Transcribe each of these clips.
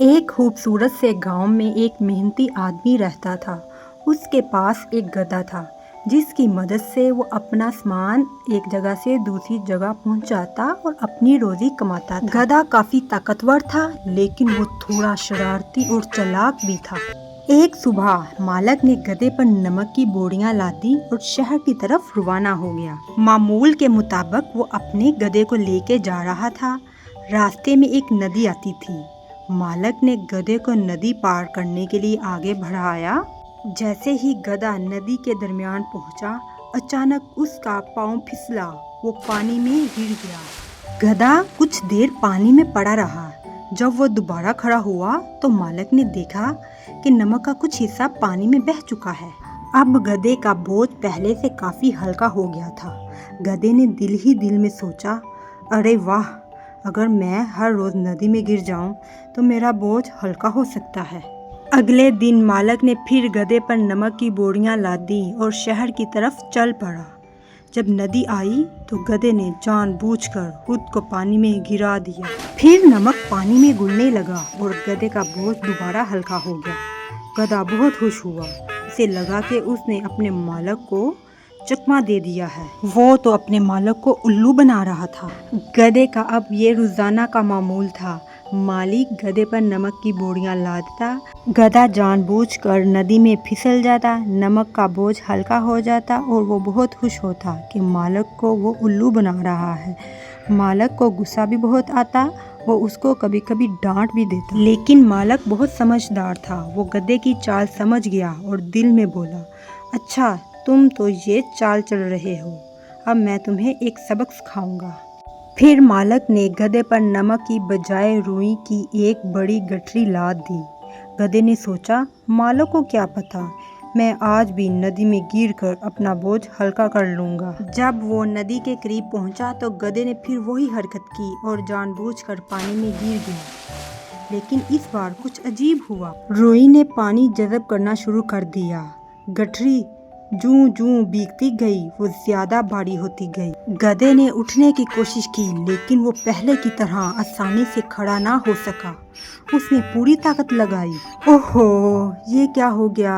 एक खूबसूरत से गांव में एक मेहनती आदमी रहता था। उसके पास एक गधा था जिसकी मदद से वो अपना सामान एक जगह से दूसरी जगह पहुंचाता और अपनी रोजी कमाता था। गधा काफी ताकतवर था लेकिन वो थोड़ा शरारती और चालाक भी था। एक सुबह मालक ने गधे पर नमक की बोरियां ला दी और शहर की तरफ रवाना हो गया। मामूल के मुताबिक वो अपने गधे को लेके जा रहा था। रास्ते में एक नदी आती थी। मालक ने गधे को नदी पार करने के लिए आगे बढ़ाया। जैसे ही गधा नदी के दरमियान पहुंचा, अचानक उसका पाँव फिसला। वो पानी में गिर गया। गधा कुछ देर पानी में पड़ा रहा। जब वो दोबारा खड़ा हुआ तो मालक ने देखा कि नमक का कुछ हिस्सा पानी में बह चुका है। अब गधे का बोझ पहले से काफी हल्का हो गया था। गधे ने दिल ही दिल में सोचा, अरे वाह, अगर मैं हर रोज नदी में गिर जाऊं तो मेरा बोझ हल्का हो सकता है। अगले दिन मालक ने फिर गधे पर नमक की बोरियां लाद दी और शहर की तरफ चल पड़ा। जब नदी आई तो गधे ने जानबूझकर खुद को पानी में गिरा दिया। फिर नमक पानी में घुलने लगा और गधे का बोझ दोबारा हल्का हो गया। गधा बहुत खुश हुआ। उसे लगा कि उसने अपने मालक को चकमा दे दिया है। वो तो अपने मालक को उल्लू बना रहा था। गधे का अब ये रोजाना का मामूल था। मालिक गधे पर नमक की बोरियां लादता, गधा जानबूझकर नदी में फिसल जाता, नमक का बोझ हल्का हो जाता और वो बहुत खुश होता कि मालक को वो उल्लू बना रहा है। मालक को गुस्सा भी बहुत आता। वो उसको कभी कभी डांट भी देता, लेकिन मालक बहुत समझदार था। वो गधे की चाल समझ गया और दिल में बोला, अच्छा, तुम तो ये चाल चल रहे हो, अब मैं तुम्हें एक सबक सिखाऊंगा। फिर मालक ने गधे पर नमक की बजाय रुई की एक बड़ी गठरी लाद दी। गधे ने सोचा, मालक को क्या पता, मैं आज भी नदी में गिरकर अपना बोझ हल्का कर लूंगा। जब वो नदी के करीब पहुंचा तो गधे ने फिर वही हरकत की और जानबूझकर पानी में गिर गया। लेकिन इस बार कुछ अजीब हुआ। रुई ने पानी जज़ब करना शुरू कर दिया। गठरी जूं जूं भीगती गई वो ज्यादा भारी होती गई। गधे ने उठने की कोशिश की लेकिन वो पहले की तरह आसानी से खड़ा ना हो सका। उसने पूरी ताकत लगाई। ओहो, ये क्या हो गया?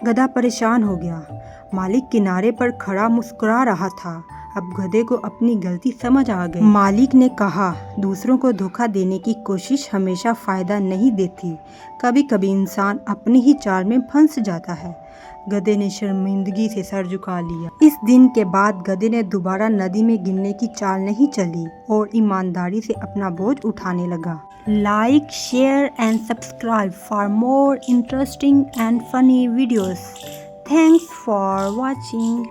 गधा परेशान हो गया। मालिक किनारे पर खड़ा मुस्कुरा रहा था। अब गधे को अपनी गलती समझ आ गई। मालिक ने कहा, दूसरों को धोखा देने की कोशिश हमेशा फायदा नहीं देती। कभी कभी इंसान अपनी ही चाल में फंस जाता है। गधे ने शर्मिंदगी से सर झुका लिया। इस दिन के बाद गधे ने दोबारा नदी में गिरने की चाल नहीं चली और ईमानदारी से अपना बोझ उठाने लगा। Like, share and subscribe for more interesting and funny videos. Thanks for watching.